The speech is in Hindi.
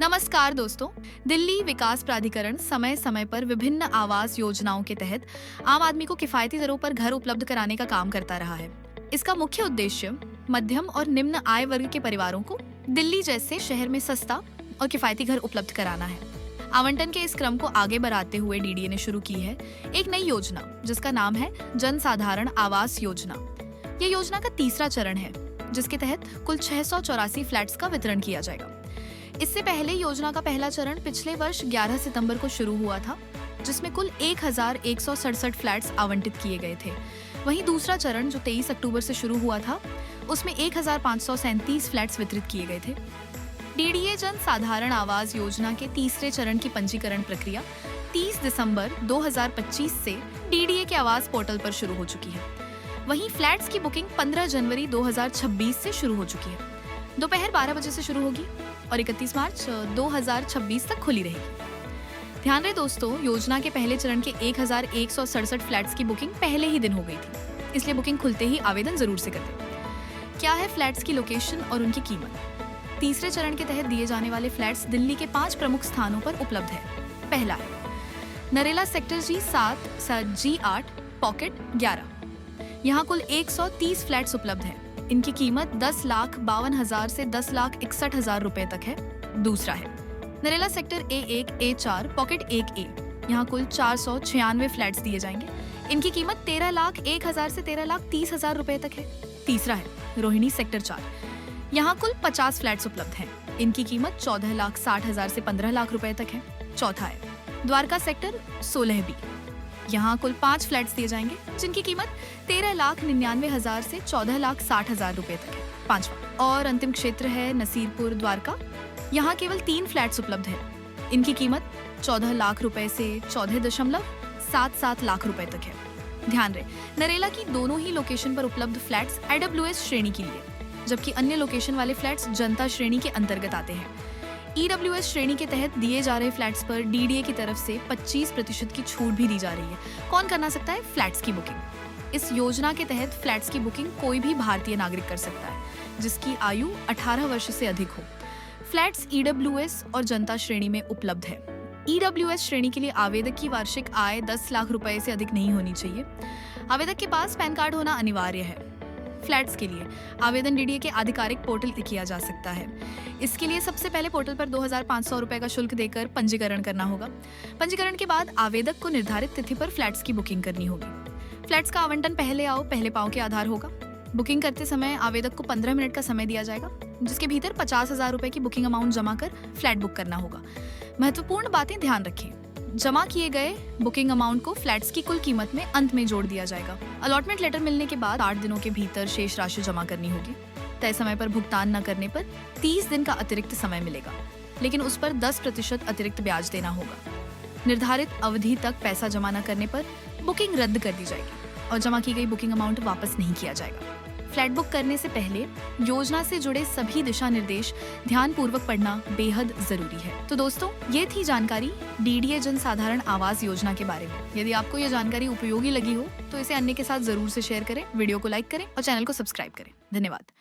नमस्कार दोस्तों। दिल्ली विकास प्राधिकरण समय समय पर विभिन्न आवास योजनाओं के तहत आम आदमी को किफायती दरों पर घर उपलब्ध कराने का काम करता रहा है। इसका मुख्य उद्देश्य मध्यम और निम्न आय वर्ग के परिवारों को दिल्ली जैसे शहर में सस्ता और किफायती घर उपलब्ध कराना है। आवंटन के इस क्रम को आगे बढ़ाते हुए डीडीए ने शुरू की है एक नई योजना जिसका नाम है जन साधारण आवास योजना। ये योजना का तीसरा चरण है जिसके तहत कुल 684 फ्लैट्स का वितरण किया जाएगा। इससे पहले योजना का पहला चरण पिछले वर्ष 11 सितंबर को शुरू हुआ था, जिसमें कुल 1167 फ्लैट्स आवंटित किए गए थे। वहीं दूसरा चरण जो 23 अक्टूबर से शुरू हुआ था, उसमें 1537 फ्लैट्स वितरित किए गए थे। डीडीए जन साधारण आवास योजना के तीसरे चरण की पंजीकरण प्रक्रिया 30 दिसंबर 2025 से डीडीए के आवास पोर्टल पर शुरू हो चुकी है। वहीं फ्लैट्स की बुकिंग 15 जनवरी 2026 से शुरू हो चुकी है। दोपहर 12 बजे से शुरू होगी और 31 मार्च 2026 तक खुली रहेगी। ध्यान रहे दोस्तों, योजना के पहले चरण के 1167 फ्लैट्स की बुकिंग पहले ही दिन हो गई थी, इसलिए बुकिंग खुलते ही आवेदन जरूर से कर दें। क्या है फ्लैट्स की लोकेशन और उनकी कीमत? तीसरे चरण के तहत दिए जाने वाले फ्लैट्स दिल्ली के 5 प्रमुख स्थानों पर उपलब्ध है। पहला है Narela sector G7 G8 pocket 11। यहाँ कुल 130 फ्लैट्स उपलब्ध है। इनकी कीमत 10,52,000 से 10,61,000 रुपए तक है। दूसरा है Narela sector A1 A4 pocket 1A। यहाँ कुल 496 फ्लैट्स दिए जाएंगे। इनकी कीमत 13,01,000 से 13,30,000 रुपए तक है। तीसरा है रोहिणी सेक्टर 4। यहाँ कुल 50 फ्लैट्स उपलब्ध हैं। इनकी कीमत 14,60,000 से 15 लाख रुपए तक है। चौथा है द्वारका सेक्टर 16B। यहाँ कुल 5 फ्लैट्स दिए जाएंगे जिनकी कीमत 13,99,000 से 14,60,000 रुपए तक है। पांचवा और अंतिम क्षेत्र है नसीरपुर द्वारका। यहाँ केवल 3 फ्लैट्स उपलब्ध हैं। इनकी कीमत 14 लाख रुपए से 14.77 लाख रुपए तक है। ध्यान रहे, नरेला की दोनों ही लोकेशन पर उपलब्ध फ्लैट्स IWS श्रेणी के लिए, जबकि अन्य लोकेशन वाले फ्लैट्स जनता श्रेणी के अंतर्गत आते हैं। EWS श्रेणी के तहत दिए जा रहे फ्लैट्स पर डीडीए की तरफ से 25% की छूट भी दी जा रही है। कौन करना सकता है फ्लैट्स की बुकिंग? इस योजना के तहत फ्लैट्स की बुकिंग कोई भी भारतीय नागरिक कर सकता है जिसकी आयु 18 वर्ष से अधिक हो। फ्लैट्स EWS और जनता श्रेणी में उपलब्ध है। EWS श्रेणी के लिए आवेदक की वार्षिक आय 10 लाख रुपए से अधिक नहीं होनी चाहिए। आवेदक के पास पैन कार्ड होना अनिवार्य है। फ्लैट्स के लिए आवेदन डीडीए के आधिकारिक पोर्टल पर किया जा सकता है। इसके लिए सबसे पहले पोर्टल पर 2,500 रुपए का शुल्क देकर पंजीकरण करना होगा। पंजीकरण के बाद आवेदक को निर्धारित तिथि पर फ्लैट्स की बुकिंग करनी होगी। फ्लैट्स का आवंटन पहले आओ पहले पाओ के आधार होगा। बुकिंग करते समय आवेदक को 15 मिनट का समय दिया जाएगा, जिसके भीतर 50,000 रुपए की बुकिंग अमाउंट जमा कर फ्लैट बुक करना होगा। महत्वपूर्ण बातें ध्यान रखें, जमा किए गए बुकिंग अमाउंट को फ्लैट्स की कुल कीमत में अंत में जोड़ दिया जाएगा। अलॉटमेंट लेटर मिलने के बाद 8 दिनों के भीतर शेष राशि जमा करनी होगी। तय समय पर भुगतान न करने पर 30 दिन का अतिरिक्त समय मिलेगा, लेकिन उस पर 10% अतिरिक्त ब्याज देना होगा। निर्धारित अवधि तक पैसा जमा न करने पर बुकिंग रद्द कर दी जाएगी और जमा की गई बुकिंग अमाउंट वापस नहीं किया जाएगा। फ्लैट बुक करने से पहले योजना से जुड़े सभी दिशा निर्देश ध्यानपूर्वक पढ़ना बेहद जरूरी है। तो दोस्तों, ये थी जानकारी डीडीए जन साधारण आवास योजना के बारे में। यदि आपको ये जानकारी उपयोगी लगी हो तो इसे अन्य के साथ जरूर से शेयर करें, वीडियो को लाइक करें और चैनल को सब्सक्राइब करें। धन्यवाद।